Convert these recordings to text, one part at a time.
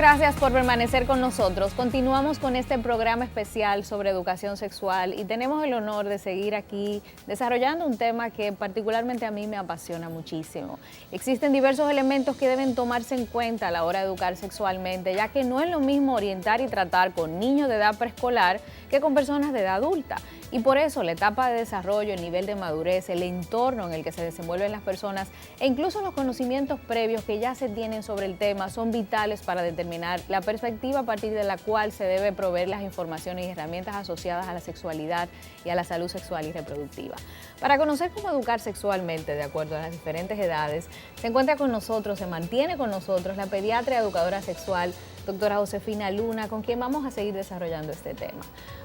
gracias por permanecer con nosotros. Continuamos con este programa especial sobre educación sexual y tenemos el honor de seguir aquí desarrollando un tema que particularmente a mí me apasiona muchísimo. Existen diversos elementos que deben tomarse en cuenta a la hora de educar sexualmente, ya que no es lo mismo orientar y tratar con niños de edad preescolar que con personas de edad adulta. Y por eso la etapa de desarrollo, el nivel de madurez, el entorno en el que se desenvuelven las personas e incluso los conocimientos previos que ya se tienen sobre el tema son vitales para determinar la perspectiva a partir de la cual se debe proveer las informaciones y herramientas asociadas a la sexualidad y a la salud sexual y reproductiva. Para conocer cómo educar sexualmente de acuerdo a las diferentes edades, se encuentra con nosotros, se mantiene con nosotros la pediatra y educadora sexual, doctora Josefina Luna, con quien vamos a seguir desarrollando este tema.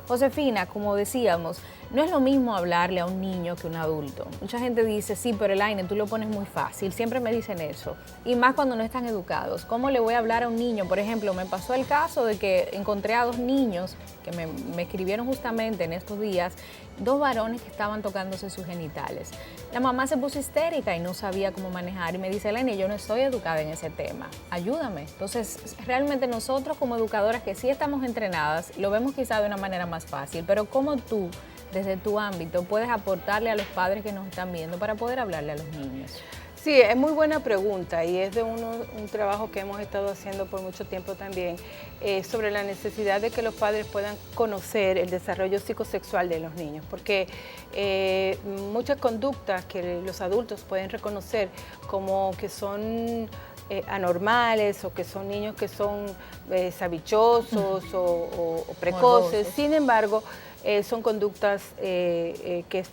Josefina, como decíamos, no es lo mismo hablarle a un niño que a un adulto. Mucha gente dice, sí, pero Elaine, tú lo pones muy fácil. Siempre me dicen eso. Y más cuando no están educados. ¿Cómo le voy a hablar a un niño? Por ejemplo, me pasó el caso de que encontré a dos niños que me escribieron justamente en estos días, dos varones que estaban tocándose sus genitales. La mamá se puso histérica y no sabía cómo manejar y me dice, Elaine, yo no estoy educada en ese tema, ayúdame. Entonces, realmente nosotros como educadoras que sí estamos entrenadas, lo vemos quizá de una manera más fácil, pero ¿cómo tú, desde tu ámbito, puedes aportarle a los padres que nos están viendo para poder hablarle a los niños? Sí, es muy buena pregunta y es de un trabajo que hemos estado haciendo por mucho tiempo también sobre la necesidad de que los padres puedan conocer el desarrollo psicosexual de los niños, porque muchas conductas que los adultos pueden reconocer como que son anormales o que son niños que son sabichosos o precoces, morbosos. Sin embargo, son conductas que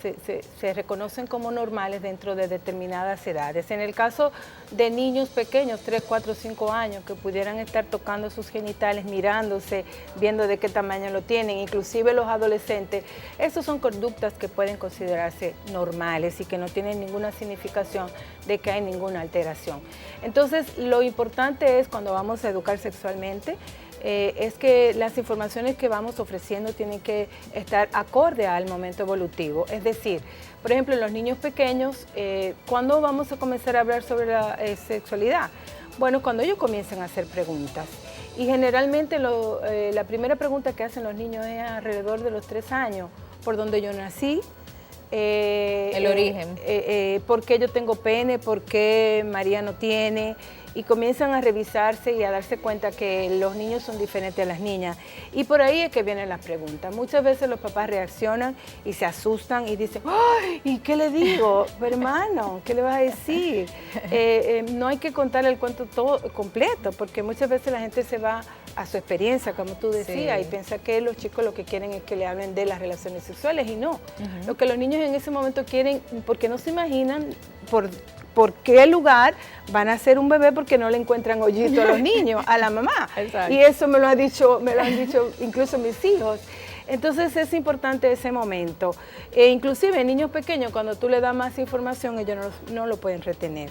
se reconocen como normales dentro de determinadas edades. En el caso de niños pequeños, 3, 4, 5 años, que pudieran estar tocando sus genitales, mirándose, viendo de qué tamaño lo tienen, inclusive los adolescentes, esas son conductas que pueden considerarse normales y que no tienen ninguna significación de que hay ninguna alteración. Entonces, lo importante es cuando vamos a educar sexualmente, es que las informaciones que vamos ofreciendo tienen que estar acorde al momento evolutivo. Es decir, por ejemplo, en los niños pequeños, ¿cuándo vamos a comenzar a hablar sobre la sexualidad? Bueno, cuando ellos comiencen a hacer preguntas. Y generalmente la primera pregunta que hacen los niños es alrededor de los 3 años, ¿por dónde yo nací? El origen. ¿Por qué yo tengo pene? ¿Por qué María no tiene? Y comienzan a revisarse y a darse cuenta que los niños son diferentes a las niñas. Y por ahí es que vienen las preguntas. Muchas veces los papás reaccionan y se asustan y dicen, ¡ay! ¿Y qué le digo? Pero hermano, ¿qué le vas a decir? No hay que contar el cuento todo completo, porque muchas veces la gente se va a su experiencia, como tú decías, sí, y piensa que los chicos lo que quieren es que le hablen de las relaciones sexuales y no. Lo que los niños en ese momento quieren, porque no se imaginan por qué lugar van a hacer un bebé porque no le encuentran hoyito a los niños, a la mamá. Exacto. Y eso me lo han dicho incluso mis hijos. Entonces es importante ese momento. Inclusive niños pequeños, cuando tú le das más información, ellos no lo pueden retener.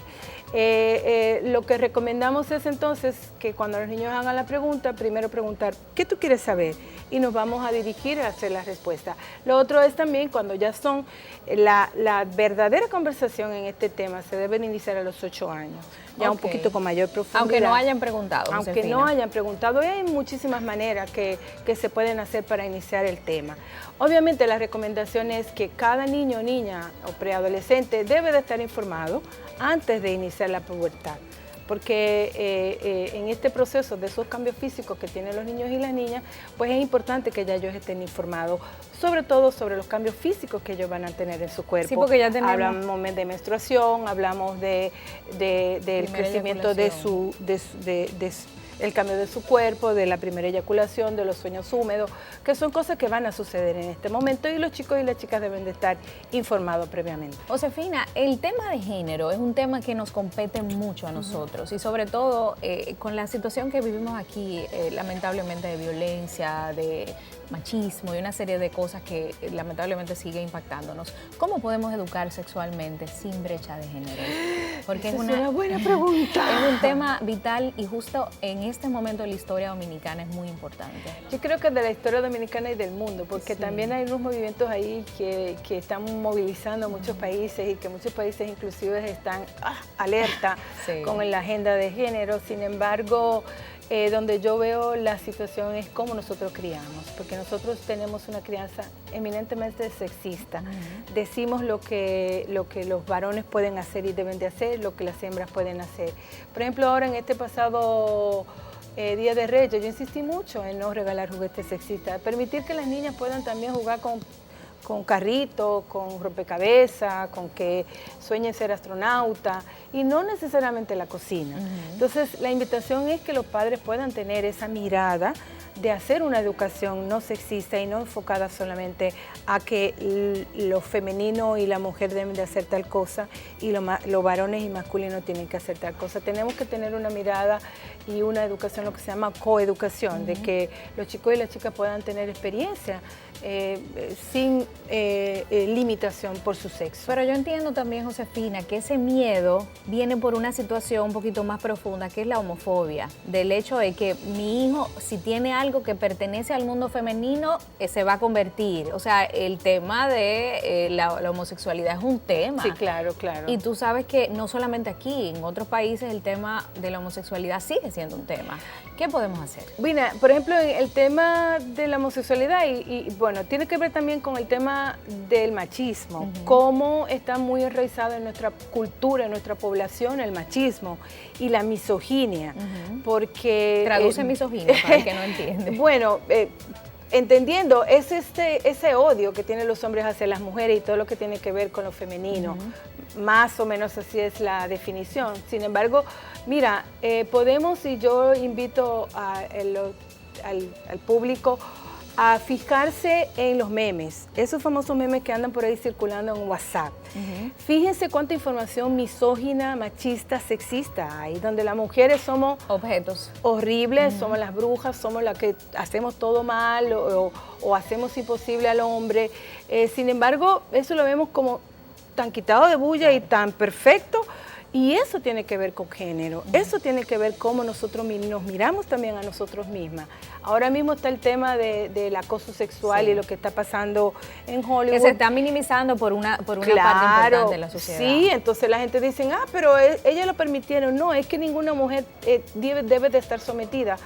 Lo que recomendamos es entonces que cuando los niños hagan la pregunta, primero preguntar, ¿qué tú quieres saber? Y nos vamos a dirigir a hacer la respuesta. Lo otro es también cuando ya son, la verdadera conversación en este tema se debe iniciar a los 8 años, ya un poquito con mayor profundidad. Aunque no hayan preguntado. Aunque no hayan preguntado, hay muchísimas maneras que se pueden hacer para iniciar el tema. Obviamente la recomendación es que cada niño, niña o preadolescente debe de estar informado antes de iniciar la pubertad, porque en este proceso de esos cambios físicos que tienen los niños y las niñas, pues es importante que ya ellos estén informados, sobre todo sobre los cambios físicos que ellos van a tener en su cuerpo. Sí, porque ya tenemos... Hablamos de menstruación, hablamos del crecimiento el cambio de su cuerpo, de la primera eyaculación, de los sueños húmedos, que son cosas que van a suceder en este momento y los chicos y las chicas deben de estar informados previamente. Josefina, el tema de género es un tema que nos compete mucho a nosotros y sobre todo con la situación que vivimos aquí, lamentablemente de violencia, de machismo y una serie de cosas que lamentablemente sigue impactándonos. ¿Cómo podemos educar sexualmente sin brecha de género? Porque es una buena pregunta. Es un tema vital y justo en este momento de la historia dominicana es muy importante. Yo creo que de la historia dominicana y del mundo, porque también hay unos movimientos ahí que están movilizando a muchos países y que muchos países inclusive están alerta con la agenda de género. Sin embargo, donde yo veo la situación es cómo nosotros criamos, porque nosotros tenemos una crianza eminentemente sexista. Decimos lo que los varones pueden hacer y deben de hacer, lo que las hembras pueden hacer. Por ejemplo, ahora en este pasado Día de Reyes, yo insistí mucho en no regalar juguetes sexistas, permitir que las niñas puedan también jugar con carritos, con rompecabezas, con que sueñen ser astronauta y no necesariamente la cocina. Entonces, la invitación es que los padres puedan tener esa mirada de hacer una educación no sexista y no enfocada solamente a que lo femenino y la mujer deben de hacer tal cosa y los varones y masculinos tienen que hacer tal cosa. Tenemos que tener una mirada y una educación, lo que se llama coeducación, de que los chicos y las chicas puedan tener experiencia sin limitación por su sexo. Pero yo entiendo también, Josefina, que ese miedo viene por una situación un poquito más profunda, que es la homofobia, del hecho de que mi hijo, si tiene algo que pertenece al mundo femenino, se va a convertir. O sea, el tema de la homosexualidad es un tema. Sí, claro, claro. Y tú sabes que no solamente aquí, en otros países el tema de la homosexualidad sigue siendo un tema. ¿Qué podemos hacer? Mira, por ejemplo, el tema de la homosexualidad y bueno, tiene que ver también con el tema del machismo, cómo está muy enraizado en nuestra cultura, en nuestra población, el machismo y la misoginia, porque... Traduce misoginia para el que no entiende. Bueno, entendiendo, es ese odio que tienen los hombres hacia las mujeres y todo lo que tiene que ver con lo femenino, más o menos así es la definición. Sin embargo, mira, podemos, y yo invito al público a fijarse en los memes, esos famosos memes que andan por ahí circulando en WhatsApp. Fíjense cuánta información misógina, machista, sexista hay, donde las mujeres somos objetos horribles, somos las brujas, somos las que hacemos todo mal o hacemos imposible al hombre. Sin embargo, eso lo vemos como tan quitado de bulla y tan perfecto. Y eso tiene que ver con género, eso tiene que ver cómo nosotros nos miramos también a nosotros mismas. Ahora mismo está el tema del acoso sexual y lo que está pasando en Hollywood. Que se está minimizando por una parte importante de la sociedad. Sí, entonces la gente dice, pero ellas lo permitieron. No, es que ninguna mujer debe de estar sometida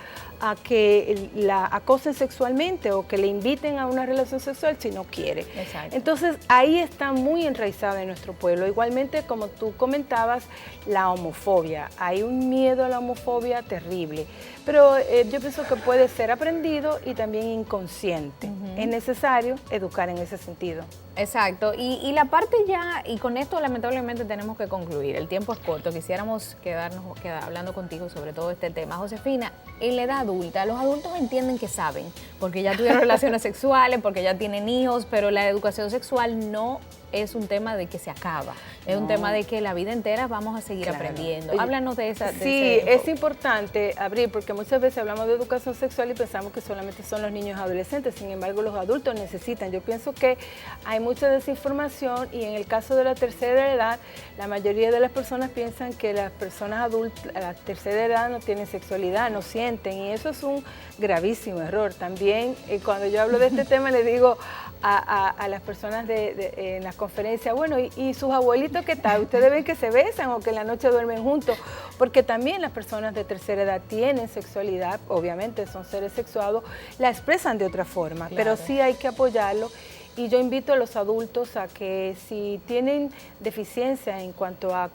a que la acosen sexualmente o que le inviten a una relación sexual si no quiere. Exacto. Entonces ahí está muy enraizada en nuestro pueblo. Igualmente, como tú comentabas, la homofobia. Hay un miedo a la homofobia terrible, pero yo pienso que puede ser aprendido y también inconsciente. Es necesario educar en ese sentido. Exacto, y la parte ya, y con esto lamentablemente tenemos que concluir, el tiempo es corto, quisiéramos quedarnos hablando contigo sobre todo este tema. Josefina, en la edad adulta, los adultos entienden que saben, porque ya tuvieron relaciones sexuales, porque ya tienen hijos, pero la educación sexual no es un tema de que se acaba, es un tema de que la vida entera vamos a seguir aprendiendo. Háblanos de esa. Sí, es importante abrir, porque muchas veces hablamos de educación sexual y pensamos que solamente son los niños y adolescentes, sin embargo los adultos necesitan. Yo pienso que hay mucha desinformación y en el caso de la tercera edad, la mayoría de las personas piensan que las personas adultas a la tercera edad no tienen sexualidad, no sienten, y eso es un gravísimo error. También cuando yo hablo de este tema le digo a las personas en las conferencias, bueno, y sus abuelitos, ¿qué tal? ¿Ustedes ven que se besan o que en la noche duermen juntos? Porque también las personas de tercera edad tienen sexualidad, obviamente son seres sexuados, la expresan de otra forma, claro, pero sí hay que apoyarlo. Y yo invito a los adultos a que si tienen deficiencia en cuanto a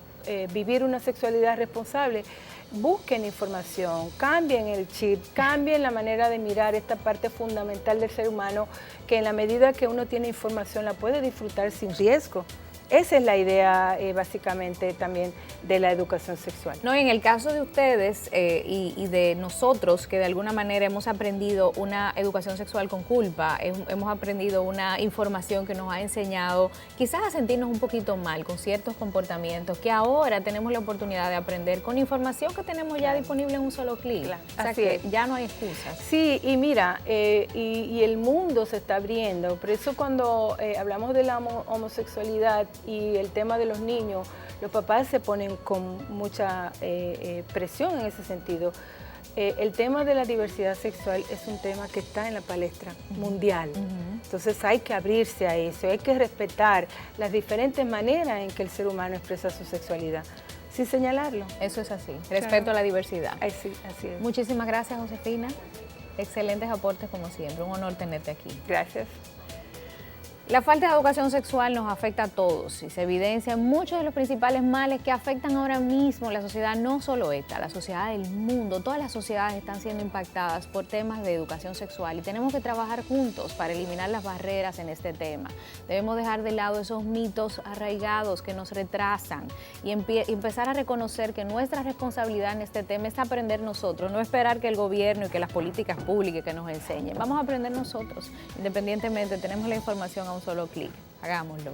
vivir una sexualidad responsable, busquen información, cambien el chip, cambien la manera de mirar esta parte fundamental del ser humano, que en la medida que uno tiene información la puede disfrutar sin riesgo. Esa es la idea básicamente también de la educación sexual. No, en el caso de ustedes y de nosotros, que de alguna manera hemos aprendido una educación sexual con culpa, hemos aprendido una información que nos ha enseñado quizás a sentirnos un poquito mal con ciertos comportamientos, que ahora tenemos la oportunidad de aprender con información que tenemos ya disponible en un solo clic. Claro. O sea Así que es. ya no hay excusas. Sí, y mira, y el mundo se está abriendo. Por eso cuando hablamos de la homosexualidad y el tema de los niños, los papás se ponen con mucha presión en ese sentido. El tema de la diversidad sexual es un tema que está en la palestra mundial. Entonces hay que abrirse a eso, hay que respetar las diferentes maneras en que el ser humano expresa su sexualidad. sin señalarlo. Eso es así, respeto a la diversidad. Sí, así es. Muchísimas gracias, Josefina. Excelentes aportes como siempre, un honor tenerte aquí. Gracias. La falta de educación sexual nos afecta a todos y se evidencian muchos de los principales males que afectan ahora mismo la sociedad, no solo esta, la sociedad del mundo. Todas las sociedades están siendo impactadas por temas de educación sexual y tenemos que trabajar juntos para eliminar las barreras en este tema. Debemos dejar de lado esos mitos arraigados que nos retrasan y empezar a reconocer que nuestra responsabilidad en este tema es aprender nosotros, no esperar que el gobierno y que las políticas públicas que nos enseñen. Vamos a aprender nosotros, independientemente, tenemos la información a un solo clic, hagámoslo.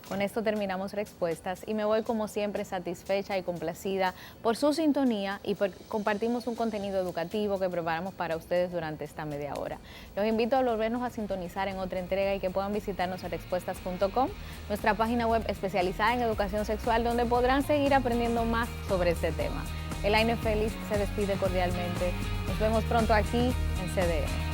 Con esto terminamos Respuestas y me voy como siempre satisfecha y complacida por su sintonía y por compartimos un contenido educativo que preparamos para ustedes durante esta media hora. Los invito a volvernos a sintonizar en otra entrega y que puedan visitarnos a respuestas.com, nuestra página web especializada en educación sexual, donde podrán seguir aprendiendo más sobre este tema. Elaine Félix se despide cordialmente. Nos vemos pronto aquí en CDN.